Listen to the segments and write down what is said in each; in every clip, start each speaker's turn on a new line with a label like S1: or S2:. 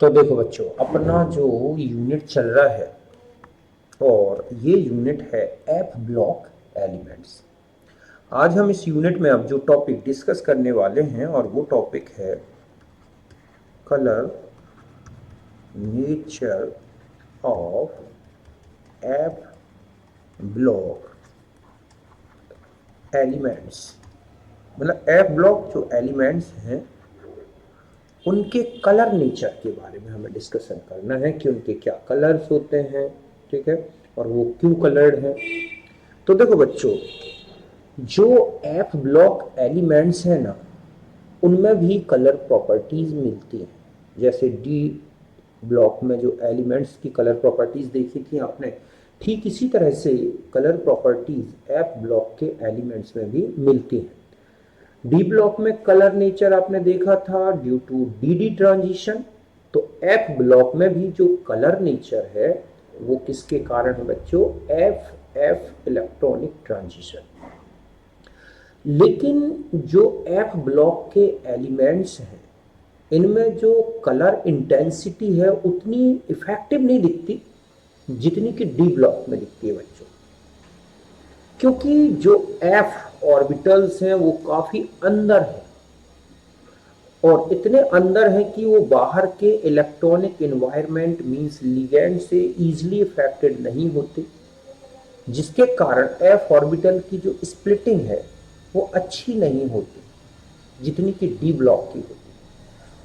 S1: तो देखो बच्चों, अपना जो यूनिट चल रहा है और ये यूनिट है एफ ब्लॉक एलिमेंट्स। आज हम इस यूनिट में अब जो टॉपिक डिस्कस करने वाले हैं और वो टॉपिक है colour nature of F block elements. मतलब एफ ब्लॉक जो एलिमेंट्स हैं उनके कलर नेचर के बारे में हमें डिस्कशन करना है कि उनके क्या कलर्स होते हैं, ठीक है, और वो क्यों कलर्ड हैं। तो देखो बच्चों, जो एफ ब्लॉक एलिमेंट्स हैं ना, उनमें भी कलर प्रॉपर्टीज मिलती हैं। जैसे डी ब्लॉक में जो एलिमेंट्स की कलर प्रॉपर्टीज देखी थी आपने, ठीक इसी तरह से कलर प्रॉपर्टीज एफ ब्लॉक के एलिमेंट्स में भी मिलती हैं। डी ब्लॉक में कलर नेचर आपने देखा था due to D D transition. तो एफ ब्लॉक में भी जो कलर नेचर है वो किसके कारण है बच्चों? F F electronic transition. लेकिन जो एफ ब्लॉक के एलिमेंट्स हैं इनमें जो कलर इंटेंसिटी है उतनी इफेक्टिव नहीं दिखती जितनी कि डी ब्लॉक में दिखती है बच्चों। क्योंकि जो एफ ऑर्बिटल्स हैं वो काफी अंदर है और इतने अंदर है कि वो बाहर के इलेक्ट्रॉनिक एनवायरनमेंट मींस लिगेंड से इजीली अफेक्टेड नहीं होते, जिसके कारण एफ ऑर्बिटल की जो स्प्लिटिंग है वो अच्छी नहीं होती जितनी कि डी ब्लॉक की होती।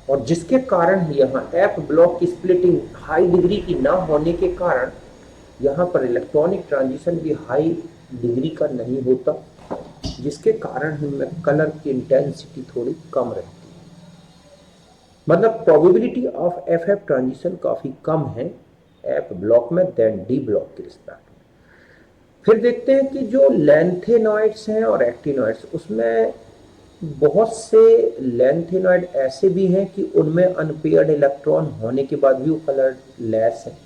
S1: और जिसके कारण यहाँ एफ ब्लॉक की स्प्लिटिंग हाई डिग्री की ना होने के कारण यहाँ पर इलेक्ट्रॉनिक ट्रांजिशन भी हाई डिग्री का नहीं होता, जिसके कारण हमें कलर की इंटेंसिटी थोड़ी कम रहती है। मतलब probability of F F transition काफी कम है एफ ब्लॉक में देन डी ब्लॉक के रिस्पेक्ट में। फिर देखते हैं कि जो लेंथेनॉइड्स हैं और एक्टिनॉइड्स, उसमें बहुत से लेंथेनॉइड ऐसे भी हैं कि उनमें अनपेयर्ड इलेक्ट्रॉन होने के बाद भी वो कलर लेस है,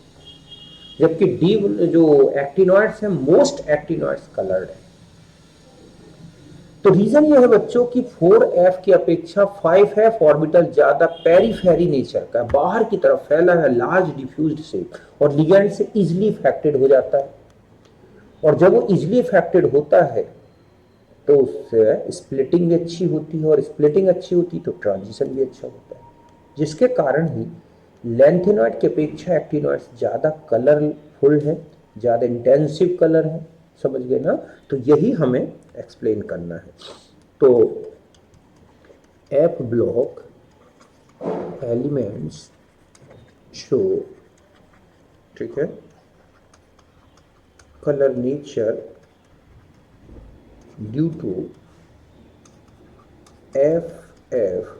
S1: जबकि डी जो एक्टिनॉइड्स हैं मोस्ट एक्टिनॉइड्स कलर्ड है। तो रीजन ये है बच्चों कि 4f की अपेक्षा 5f ऑर्बिटल ज्यादा पेरीफेरी नेचर का, बाहर की तरफ फैला है, लार्ज डिफ्यूज्ड से, और लिगेंड से इजिली अफेक्टेड हो जाता है। और जब वो इजिली अफेक्टेड होता है तो उससे स्प्लिटिंग भी अच्छी होती है, और स्प्लिटिंग अच्छी होती है तो ट्रांजिशन भी अच्छा होता है, जिसके कारण ही लेंथेनॉइड की अपेक्षा एक्टिनॉइड्स ज्यादा कलरफुल है, ज्यादा इंटेंसिव कलर है। समझ गए ना? तो यही हमें एक्सप्लेन करना है। तो एफ ब्लॉक एलिमेंट्स शो, ठीक है, colour nature due to F F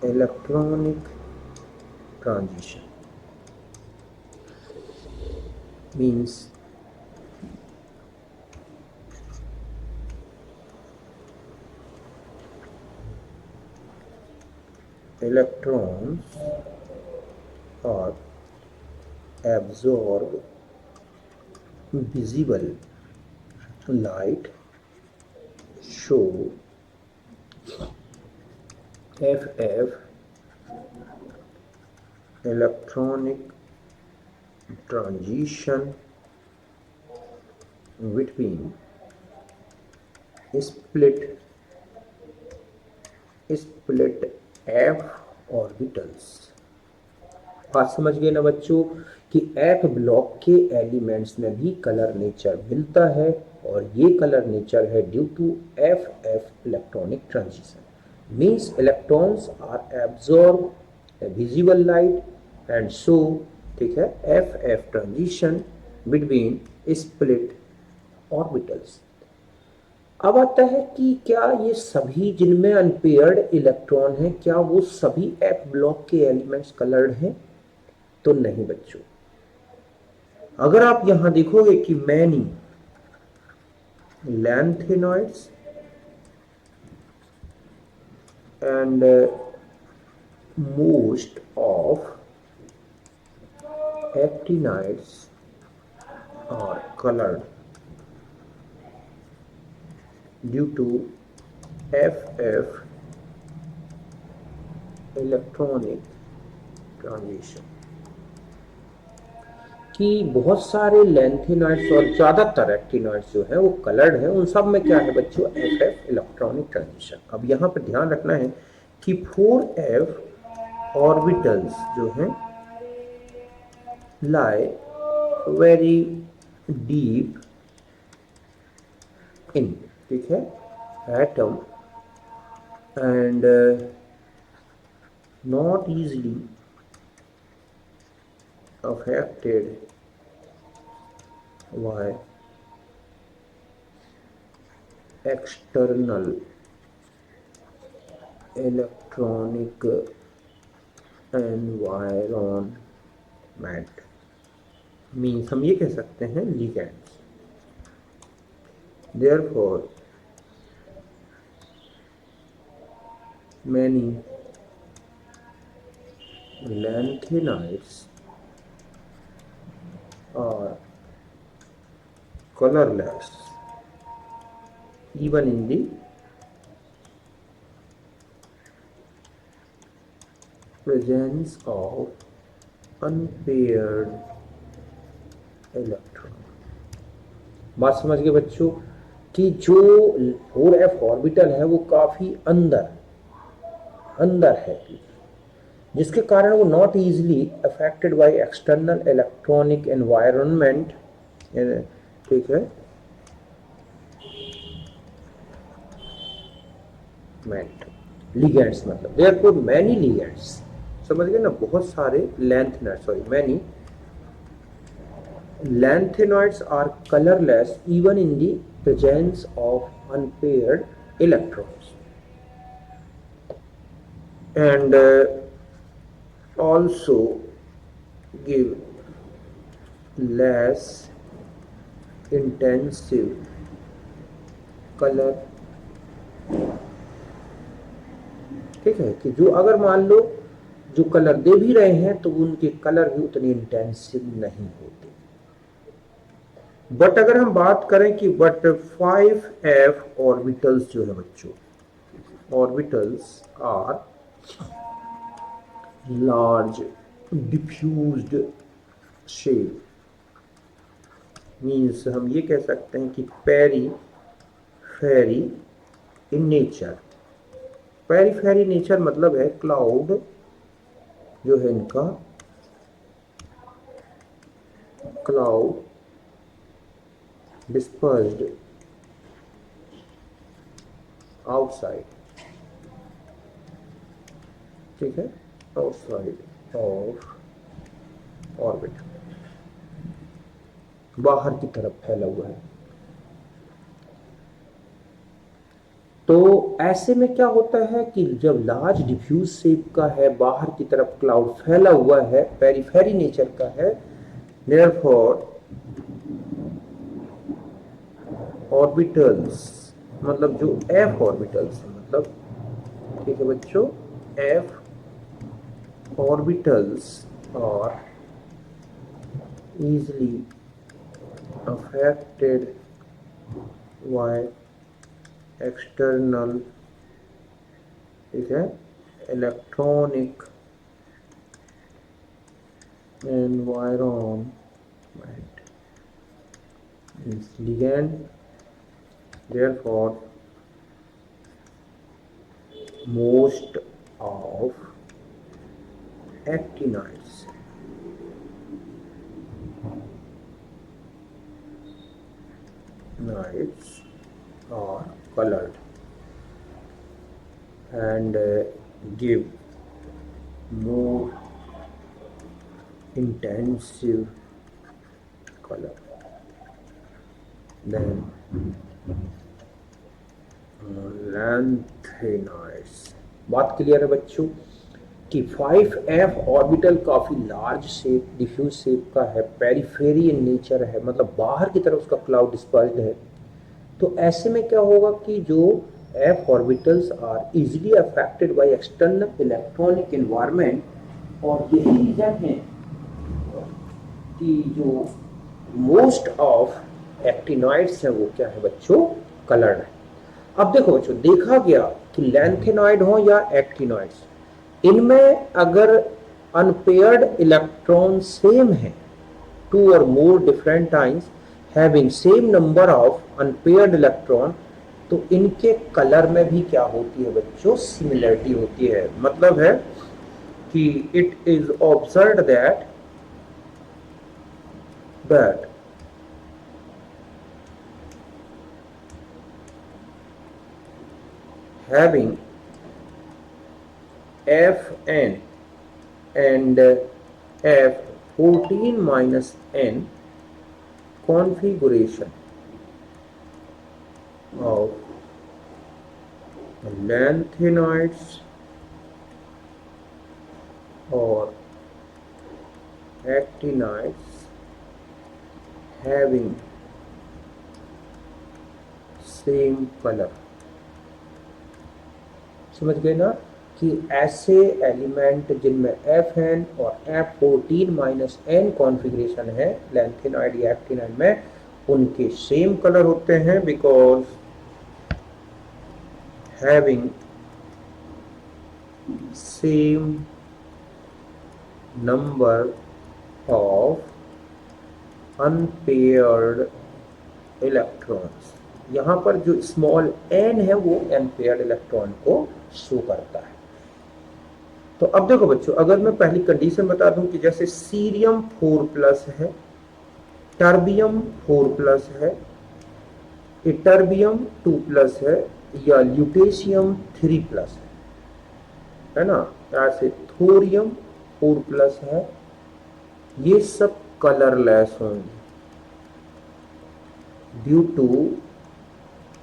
S1: electronic transition means electrons are absorb visible light, show FF electronic transition between split F orbitals. बात समझ गए ना बच्चों कि एफ ब्लॉक के एलिमेंट्स में भी कलर नेचर मिलता है, और ये कलर नेचर है due to F F electronic transition means electrons are absorb visible light and so, ठीक है, F F transition between split orbitals. अब आता है कि क्या ये सभी जिनमें अनपेयर्ड इलेक्ट्रॉन है, क्या वो सभी एफ ब्लॉक के एलिमेंट्स कलर्ड हैं? तो नहीं बच्चों। अगर आप यहां देखोगे कि many lanthanoids and most of actinides are coloured due to F F electronic transition कि बहुत सारे लैंथेनॉइड्स और ज़्यादातर एक्टिनॉइड्स जो है वो कलर्ड है, उन सब में क्या है बच्चों, FF इलेक्ट्रॉनिक ट्रांजिशन। अब यहाँ पर ध्यान रखना है कि 4f ऑर्बिटल्स जो हैं lie very deep in, ठीक है, atom and not easily affected by external electronic environment, means हम ये कह सकते हैं ligands. Therefore many lanthanides are colorless even in the presence of unpaired electron. बात समझ गए बच्चों कि जो 4f ऑर्बिटल है वो काफी अंदर है, जिसके कारण वो not easily affected by external electronic environment, ठीक है, लिगेंड्स मतलब देयरफॉर मैनी लिगेंड्स, समझ गए ना, बहुत सारे many lanthanoids are colorless even in the presence of unpaired electrons and also give less intensive color, ठीक है, कि जो अगर मान लो जो कलर दे भी रहे हैं तो उनके कलर भी उतने इंटेंसिव नहीं होते। बट अगर हम बात करें कि बट 5f ऑर्बिटल्स जो है बच्चों, orbitals are large diffused shape, means हम ये कह सकते हैं कि periphery in nature. Periphery nature मतलब है क्लाउड जो है इनका क्लाउड dispersed outside, ठीक है, outside of orbit, बाहर की तरफ फैला हुआ है। तो ऐसे में क्या होता है कि जब लार्ज डिफ्यूज शेप का है, बाहर की तरफ क्लाउड फैला हुआ है, पेरीफेरी नेचर का है, देयरफॉर ऑर्बिटल्स मतलब जो f ऑर्बिटल्स है, मतलब ठीक है बच्चों, f orbitals are easily affected by external, ठीक है, electronic environment means ligand, therefore most of actinides are colored and give more intensive color than lanthanides। बात क्लियर है बच्चों कि 5f ऑर्बिटल काफी लार्ज शेप डिफ्यूज शेप का है, periphery in nature है, मतलब बाहर की तरफ उसका क्लाउड डिस्पर्स्ड है। तो ऐसे में क्या होगा कि जो f orbitals are easily affected by external electronic environment, और यही रीजन है कि जो मोस्ट ऑफ एक्टिनॉइड्स हैं वो क्या है बच्चों, कलर्ड है। अब देखो बच्चों, देखा गया कि लैंथेनॉइड हो या एक्टिनॉइड्स, इनमें अगर अनपेयर्ड इलेक्ट्रॉन सेम है, टू और more different ions having same number of unpaired electron, तो इनके कलर में भी क्या होती है बच्चों, सिमिलरिटी होती है। मतलब है कि it is observed that having Fn and F14 minus n configuration of lanthanides or actinides having same color। समझ गए ना कि ऐसे एलिमेंट जिनमें Fn और F14 माइनस n कॉन्फ़िगरेशन है लैंथेनाइड या एक्टिनाइड में, उनके सेम कलर होते हैं because having same number of unpaired electrons. यहाँ पर जो स्मॉल n है वो अनपेयर्ड इलेक्ट्रॉन को शो करता है। तो अब देखो बच्चों, अगर मैं पहली कंडीशन बता दूं कि जैसे सीरियम 4+ है, टर्बियम 4+ है, इटर्बियम 2+ है, या ल्यूटेशियम 3+ है ना, ऐसे थोरियम 4+ है, ये सब कलरलेस होंगे due to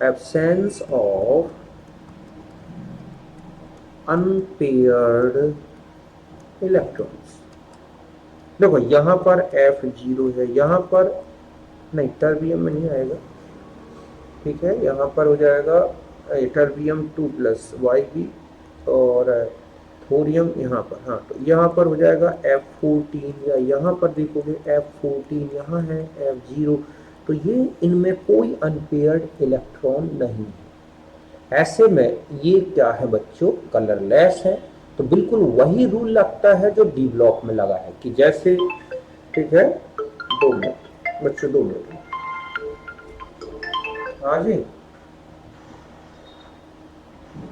S1: absence of unpaired electrons। देखो यहां पर F0 है, यहां पर नहीं, टर्बियम में नहीं आएगा, ठीक है, यहां पर हो जाएगा टर्बियम 2+ Yb और थोरियम यहाँ पर, हाँ तो यहाँ पर हो जाएगा F14, या यहाँ पर देखोगे F14 यहाँ है, F0, तो ये इनमें कोई अनपेयर्ड इलेक्ट्रॉन नहीं है। ऐसे में ये क्या है बच्चों, कलरलेस है। तो बिल्कुल वही रूल लगता है जो डी ब्लॉक में लगा है कि जैसे, ठीक है, 2 मिनट बच्चों, 2 मिनट, हाँ जी,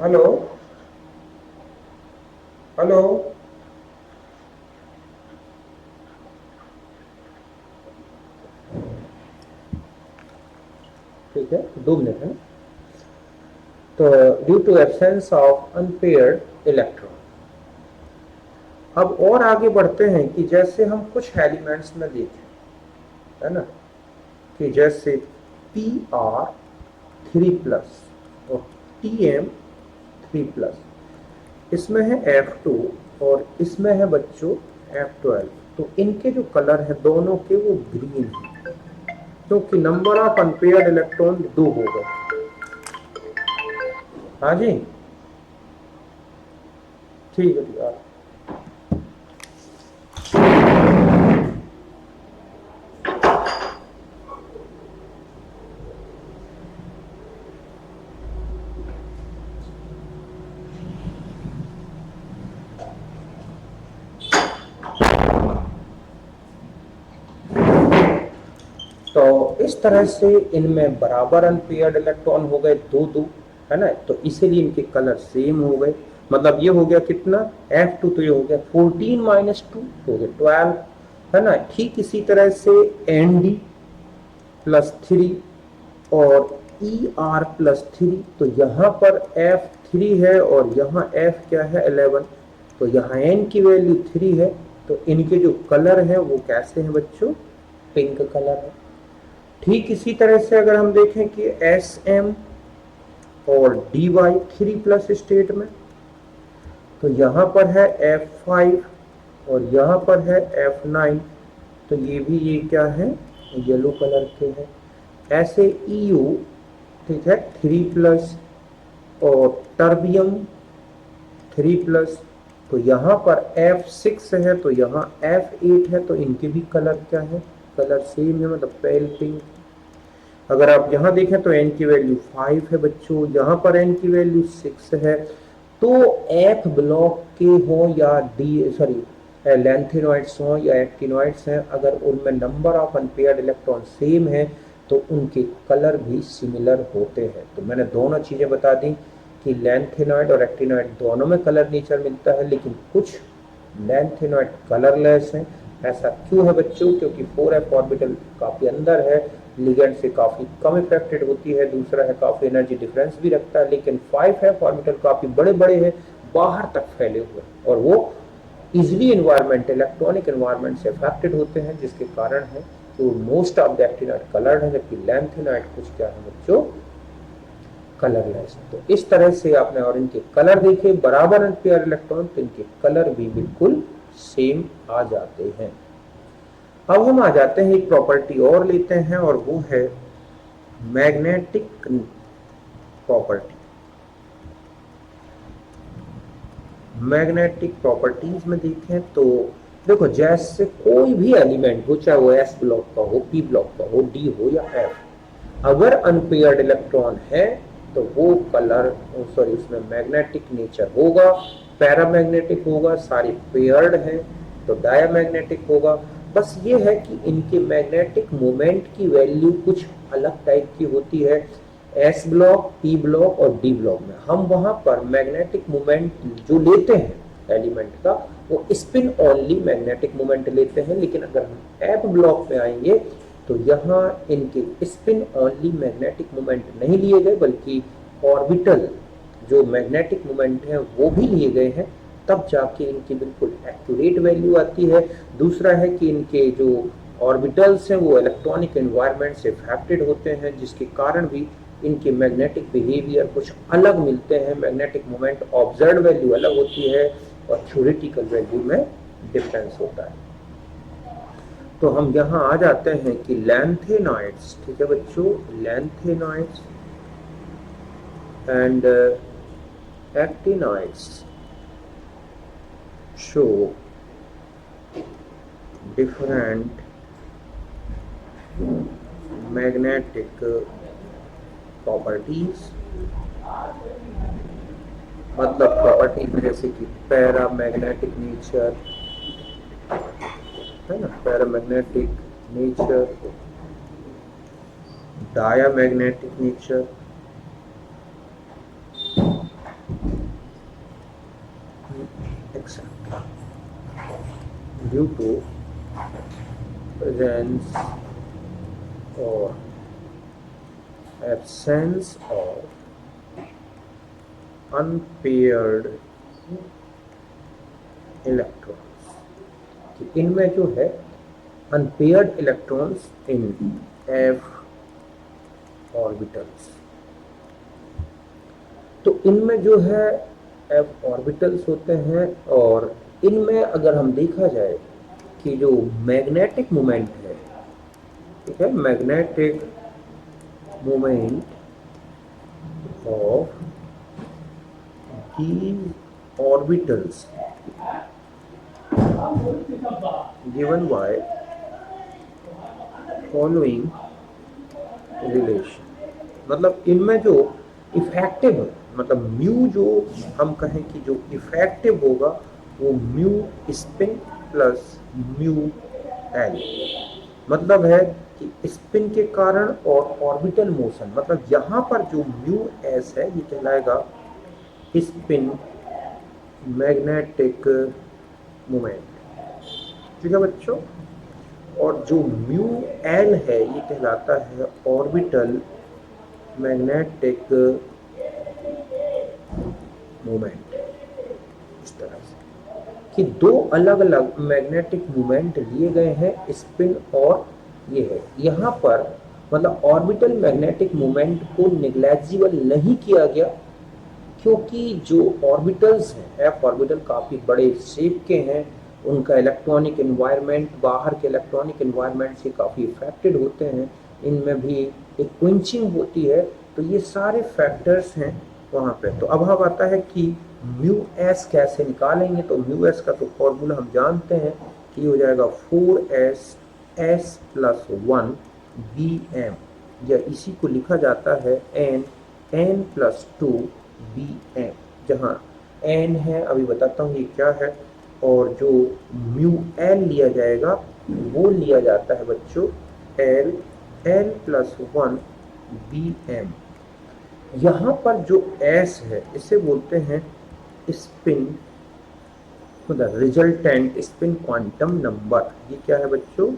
S1: हेलो हेलो, ठीक है, 2 मिनट है। तो due to absence of unpaired electron. अब और आगे बढ़ते हैं कि जैसे हम कुछ एलिमेंट्स में देखें, है ना, कि जैसे Pr3+ और Tm3+, इसमें है F2 और इसमें है बच्चों F12, तो इनके जो कलर है दोनों के वो ग्रीन है, क्योंकि नंबर ऑफ अनपेयर्ड इलेक्ट्रॉन 2 हो गए। हाँ जी, ठीक है यार। तो इस तरह से इनमें बराबर अनपेयर्ड इलेक्ट्रॉन हो गए, 2-2, है ना, तो इसीलिए इनके कलर सेम हो गए। मतलब ये हो गया कितना, F2, तो ये हो गया 14 - 2 हो गया 12, है ना। ठीक इसी तरह से Nd+3 और Er+3, तो यहाँ पर F3 है और यहाँ F क्या है, 11, तो यहाँ N की वैल्यू 3 है, तो इनके जो कलर है वो कैसे हैं बच्चों, पिंक कलर है। ठीक इसी तरह से अगर हम देखें कि Sm और Dy 3+ स्टेट में, तो यहाँ पर है F5 और यहाँ पर है F9, तो ये भी, ये क्या है, येलो कलर के हैं। ऐसे Eu, ठीक है, 3+ और टर्बियम 3+, तो यहाँ पर F6 है, तो यहाँ F8 है, तो इनके भी कलर क्या है, कलर सेम है, मतलब पेल पिंक। अगर आप यहाँ देखें तो N की वैल्यू 5 है बच्चों, यहाँ पर N की वैल्यू 6 है। तो F ब्लॉक के हो या लैंथेनॉइड्स हों या एक्टिनॉइड्स हैं, अगर उनमें number of unpaired electron same है तो उनके कलर भी सिमिलर होते हैं। तो मैंने दोनों चीज़ें बता दी कि लैंथेनॉइड और एक्टिनॉइड दोनों में कलर नेचर मिलता है, लेकिन कुछ लैंथेनॉइड कलरलेस हैं। ऐसा क्यों है बच्चों? क्योंकि 4f ऑर्बिटल काफ़ी अंदर है, लिगेंड से काफ़ी कम इफेक्टेड होती है। दूसरा है काफ़ी एनर्जी डिफरेंस भी रखता है, लेकिन 5f ऑर्बिटल काफ़ी बड़े बड़े हैं, बाहर तक फैले हुए, और वो इजिली इन्वायरमेंट, इलेक्ट्रॉनिक इन्वायरमेंट से अफेक्टेड होते हैं, जिसके कारण है कि वो most of the actinoid coloured है, जबकि लैंथेनॉइड कुछ क्या है बच्चों, कलरलेस। तो इस तरह से आपने और इनके कलर देखे, बराबर अनपेयर इलेक्ट्रॉन, तो इनके कलर भी बिल्कुल सेम आ जाते हैं। अब हम आ जाते हैं एक प्रॉपर्टी और लेते हैं, और वो है मैग्नेटिक प्रॉपर्टी। मैग्नेटिक प्रॉपर्टीज में देखें तो देखो, जैसे कोई भी एलिमेंट हो, चाहे वो एस ब्लॉक का हो, पी ब्लॉक का हो, डी हो या एफ, अगर अनपेयर्ड इलेक्ट्रॉन है तो वो कलर, सॉरी, उसमें मैग्नेटिक नेचर होगा, पैरामैग्नेटिक होगा। सारे पेयर्ड हैं तो डायामैग्नेटिक होगा। बस ये है कि इनके मैग्नेटिक मोमेंट की वैल्यू कुछ अलग टाइप की होती है। एस ब्लॉक, पी ब्लॉक और डी ब्लॉक में हम वहां पर मैग्नेटिक मोमेंट जो लेते हैं एलिमेंट का, वो स्पिन ओनली मैग्नेटिक मोमेंट लेते हैं। लेकिन अगर हम एफ ब्लॉक में आएंगे तो यहाँ इनके स्पिन ओनली मैग्नेटिक मोमेंट नहीं लिए गए, बल्कि ऑर्बिटल जो मैग्नेटिक मोमेंट है वो भी लिए गए हैं, तब जाके इनकी बिल्कुल एक्यूरेट वैल्यू आती है। दूसरा है कि इनके जो ऑर्बिटल्स हैं वो इलेक्ट्रॉनिक एनवायरनमेंट से अफेक्टेड होते हैं, जिसके कारण भी इनके मैग्नेटिक बिहेवियर कुछ अलग मिलते हैं। मैग्नेटिक मोमेंट ऑब्जर्व वैल्यू अलग होती है और थ्योरेटिकल वैल्यू में डिफरेंस होता है। तो हम यहाँ आ जाते हैं कि लैंथेनॉइड्स, ठीक है बच्चों, lanthanoids and actinoids show different magnetic properties, मतलब प्रॉपर्टीज जैसे कि पैरामैग्नेटिक नेचर है ना, paramagnetic nature, diamagnetic nature, etc. due to presence or absence of unpaired electrons, कि इनमें जो है unpaired electrons in f orbitals, तो इनमें जो है f ऑर्बिटल्स होते हैं। और इनमें अगर हम देखा जाए कि जो मैग्नेटिक मोमेंट है, ठीक है, magnetic moment of these orbitals given by following relation, मतलब इनमें जो इफेक्टिव, मतलब म्यू जो हम कहें कि जो इफेक्टिव होगा वो mu spin plus mu L, मतलब है कि स्पिन के कारण और ऑर्बिटल मोशन, मतलब यहाँ पर जो म्यू एस है ये कहलाएगा स्पिन मैग्नेटिक मोमेंट, ठीक है बच्चों। और जो म्यू एल है ये कहलाता है ऑर्बिटल मैग्नेटिक मोमेंट। इस तरह से कि दो अलग अलग मैग्नेटिक मोमेंट लिए गए हैं, स्पिन और ये है। यहाँ पर मतलब ऑर्बिटल मैग्नेटिक मोमेंट को नेग्लेजिबल नहीं किया गया, क्योंकि जो ऑर्बिटल्स हैं, एफ ऑर्बिटल काफ़ी बड़े शेप के हैं, उनका इलेक्ट्रॉनिक एनवायरनमेंट बाहर के इलेक्ट्रॉनिक एनवायरनमेंट से काफ़ी इफेक्टेड होते हैं, इनमें भी एक क्विंचिंग होती है, तो ये सारे फैक्टर्स हैं वहाँ पे। तो अब हम आता है कि म्यू एस कैसे निकालेंगे। तो म्यू एस का तो फॉर्मूला हम जानते हैं कि हो जाएगा 4s s प्लस 1 bm, या इसी को लिखा जाता है n प्लस 2 bm, जहाँ n है, अभी बताता हूँ ये क्या है, और जो म्यू एल लिया जाएगा वो लिया जाता है बच्चों L L plus one B M. यहाँ पर जो एस है इसे बोलते हैं स्पिन, मतलब रिजल्टेंट स्पिन क्वांटम नंबर। ये क्या है बच्चों?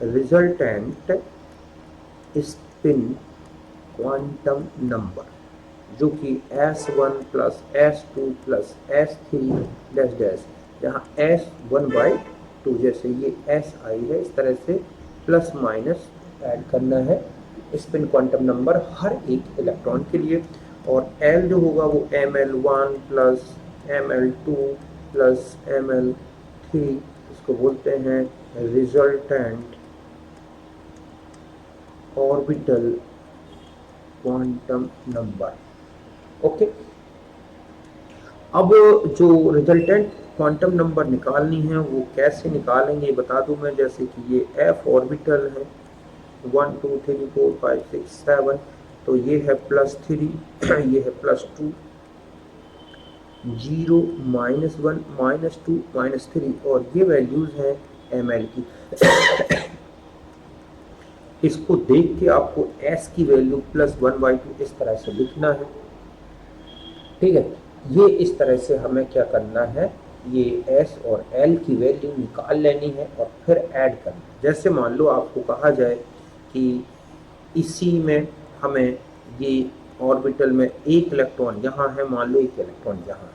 S1: रिजल्टेंट स्पिन क्वांटम नंबर, जो कि S1 plus S2 plus S3 dash dash, जहाँ S1/2 जैसे ये SI है, इस तरह से प्लस माइनस ऐड करना है स्पिन क्वांटम नंबर हर एक इलेक्ट्रॉन के लिए। और L जो होगा वो ML1 plus ML2 plus ML3, इसको बोलते हैं resultant orbital quantum number. Okay, अब जो रिजल्टेंट क्वांटम नंबर निकालनी है वो कैसे निकालेंगे बता दूं मैं। जैसे कि ये f ऑर्बिटल है 1 2 3 4 5 6 7, तो ये है +3 ये है +2, 0 -1 -2 -3, और ये वैल्यूज हैं ml की। इसको देख के आपको s की वैल्यू +1/2 इस तरह से लिखना है, ठीक है। ये इस तरह से हमें क्या करना है, ये s और l की वैल्यू निकाल लेनी है और फिर ऐड करना है। जैसे मान लो आपको कहा जाए कि इसी में हमें ये ऑर्बिटल में एक इलेक्ट्रॉन यहाँ है, मान लो एक इलेक्ट्रॉन यहाँ है,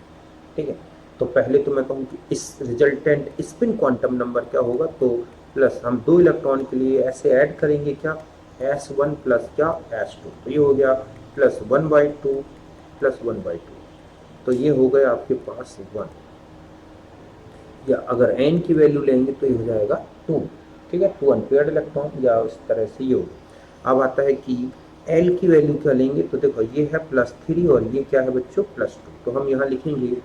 S1: ठीक है। तो पहले तो मैं कहूँ कि इस रिजल्टेंट स्पिन क्वांटम नंबर क्या होगा, तो प्लस हम 2 इलेक्ट्रॉन के लिए ऐसे ऐड करेंगे क्या, S1 प्लस क्या S2, तो ये हो गया +1/2 +1/2, तो ये हो गया आपके पास 1, या अगर n की वैल्यू लेंगे तो ये हो जाएगा 2, ठीक है, 2 अनपेयर्ड इलेक्ट्रॉन, या इस तरह से ये होगा। अब आता है कि l की वैल्यू क्या लेंगे, तो देखो ये है +3 और ये क्या है बच्चों +2, तो हम यहाँ लिखेंगे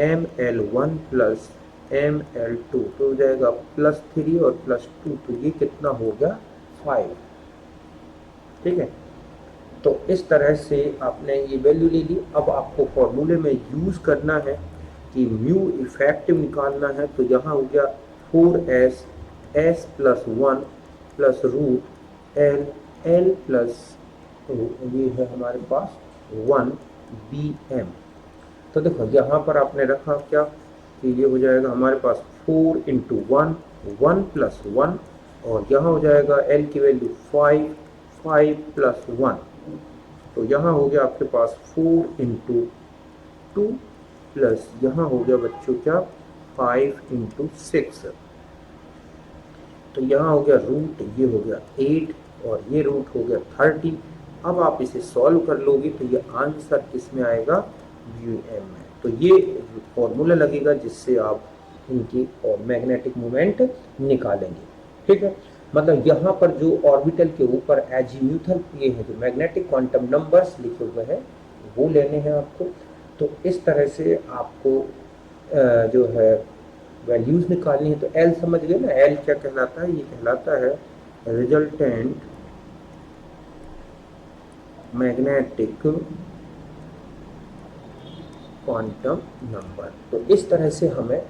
S1: ML1 प्लस ML2, तो हो जाएगा +3 और +2, तो ये कितना हो गया 5, ठीक है। तो इस तरह से आपने ये वैल्यू ले ली। अब आपको फॉर्मूले में यूज करना है कि म्यू इफेक्टिव निकालना है, तो यहाँ हो गया 4s s plus 1 plus root l l plus, ये है हमारे पास 1 bm। तो देखो यहाँ पर आपने रखा क्या कि ये हो जाएगा हमारे पास 4 × 1 1 प्लस 1, और यहाँ हो जाएगा l की वैल्यू 5 5 प्लस 1, तो यहाँ हो गया आपके पास 4 × 2 प्लस यहाँ हो गया बच्चों क्या 5 × 6, तो यहाँ हो गया रूट, ये हो गया 8 और ये रूट हो गया 30। अब आप इसे सॉल्व कर लोगे तो ये आंसर किस में आएगा, UM में। तो ये फॉर्मूला लगेगा जिससे आप इनकी मैग्नेटिक मोमेंट निकालेंगे, ठीक है। मतलब यहाँ पर जो ऑर्बिटल के ऊपर एजीम्यूथल ये है जो मैग्नेटिक क्वांटम नंबर्स लिखे हुए हैं वो लेने हैं आपको। तो इस तरह से आपको जो है वैल्यूज निकालनी है। तो L समझ गए ना, L क्या कहलाता है, ये कहलाता है रिजल्टेंट मैग्नेटिक क्वांटम नंबर। तो इस तरह से हमें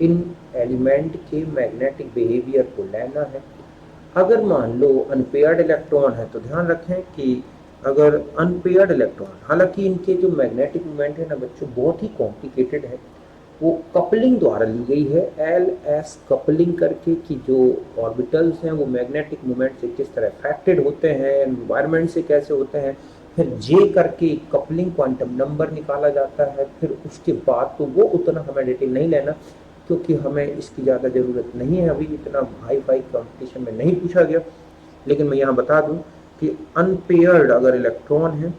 S1: इन एलिमेंट के मैग्नेटिक बिहेवियर को लेना है। अगर मान लो अनपेयर्ड इलेक्ट्रॉन है तो ध्यान रखें कि अगर अनपेयर्ड इलेक्ट्रॉन, हालांकि इनके जो मैग्नेटिक मोमेंट है ना बच्चों बहुत ही कॉम्प्लिकेटेड है, वो कपलिंग द्वारा ली गई है, LS कपलिंग करके, कि जो ऑर्बिटल्स हैं वो मैग्नेटिक मोमेंट से किस तरह अफेक्टेड होते हैं, एनवायरनमेंट से कैसे होते हैं, फिर J करके कपलिंग क्वांटम नंबर निकाला जाता है। फिर उसके बाद तो वो उतना हमें डिटेल नहीं लेना क्योंकि हमें इसकी ज़्यादा ज़रूरत नहीं है, अभी इतना हाई फाई कॉम्पिटिशन में नहीं पूछा गया। लेकिन मैं यहाँ बता दूँ कि अनपेयर्ड अगर इलेक्ट्रॉन है,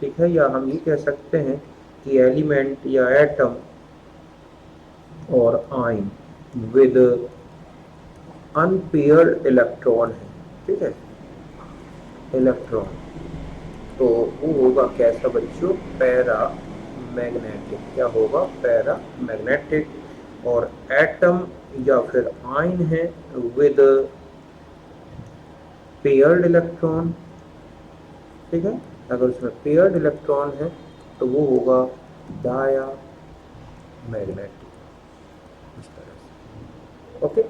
S1: ठीक है, या हम ये कह सकते हैं कि एलिमेंट या एटम और आयन विद अनपेयर्ड इलेक्ट्रॉन है, ठीक है, इलेक्ट्रॉन, तो वो होगा कैसा बच्चों, पैरा मैग्नेटिक। क्या होगा, पैरा मैग्नेटिक। और एटम या फिर आयन है विद पेयर्ड इलेक्ट्रॉन, ठीक है, अगर उसमें पेयर्ड इलेक्ट्रॉन है तो वो होगा डाया मैग्नेटिक। इस तरह से। ओके,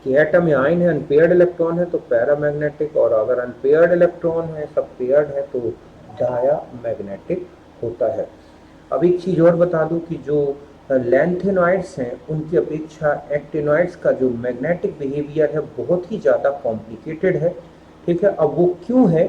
S1: कि एटम या आयन है, अनपेयर्ड इलेक्ट्रॉन है तो पैरामैग्नेटिक, और अगर अनपेयर्ड इलेक्ट्रॉन है, सब पेयर्ड है, तो डायामैग्नेटिक होता है। अब एक चीज और बता दूं कि जो लैंथेनॉइड्स हैं उनकी अपेक्षा एक्टिनॉइड्स का जो मैग्नेटिक बिहेवियर है बहुत ही ज़्यादा कॉम्प्लिकेटेड है। ठीक है, अब वो क्यों है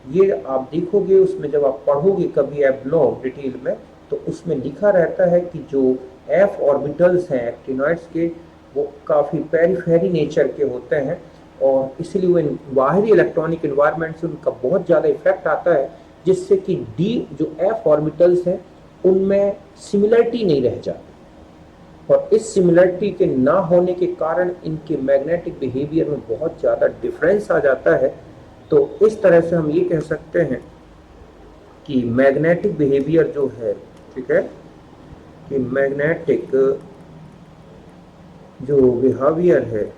S1: ये आप देखोगे उसमें, जब आप पढ़ोगे कभी एफ ब्लॉक डिटेल में, तो उसमें लिखा रहता है कि जो एफ ऑर्बिटल्स हैं एक्टिनॉइड्स के, वो काफ़ी पेरिफेरी नेचर के होते हैं, और इसलिए वो बाहरी इलेक्ट्रॉनिक इन्वायरमेंट से उनका बहुत ज़्यादा इफेक्ट आता है, जिससे कि डी जो एफ ऑर्बिटल्स हैं उनमें सिमिलरिटी नहीं रह जाती, और इस सिमिलरिटी के ना होने के कारण इनके मैग्नेटिक बिहेवियर में बहुत ज़्यादा डिफरेंस आ जाता है। तो इस तरह से हम ये कह सकते हैं कि मैग्नेटिक बिहेवियर जो है, ठीक है, कि मैग्नेटिक जो बिहेवियर है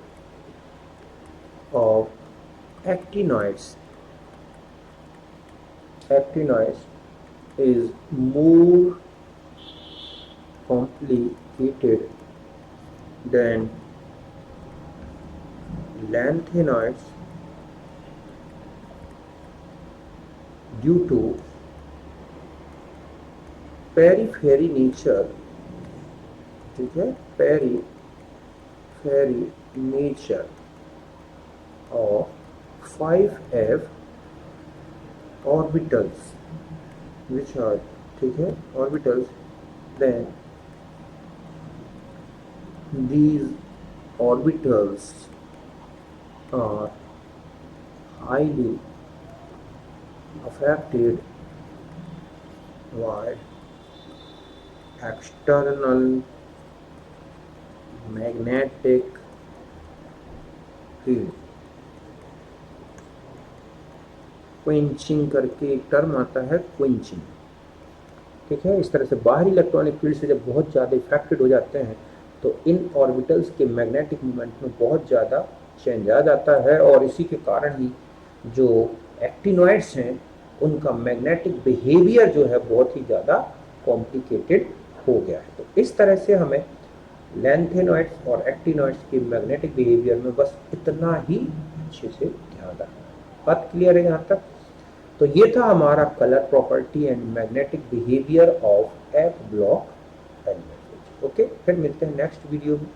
S1: of actinoids is more complicated than lanthanoids due to periphery nature, ठीक है, periphery nature of 5f orbitals which are, ठीक है, orbitals, then these orbitals are highly affected by external magnetic field। Quenching करके एक term आता है, quenching, ठीक है। इस तरह से बाहरी इलेक्ट्रॉनिक फील्ड से जब बहुत ज़्यादा इफेक्टेड हो जाते हैं तो इन ऑर्बिटल्स के मैग्नेटिक मोमेंट में बहुत ज़्यादा चेंज आ जाता है, और इसी के कारण ही जो एक्टिनॉइड्स हैं उनका मैग्नेटिक बिहेवियर जो है बहुत ही ज़्यादा कॉम्प्लिकेटेड हो गया है। तो इस तरह से हमें लैंथेनॉइड्स और एक्टिनॉइड्स के मैग्नेटिक बिहेवियर में बस इतना ही अच्छे से ध्यान रखना। बात क्लियर है यहाँ तक? तो ये था हमारा colour property and magnetic behaviour of F block element. Okay, फिर मिलते हैं नेक्स्ट वीडियो में।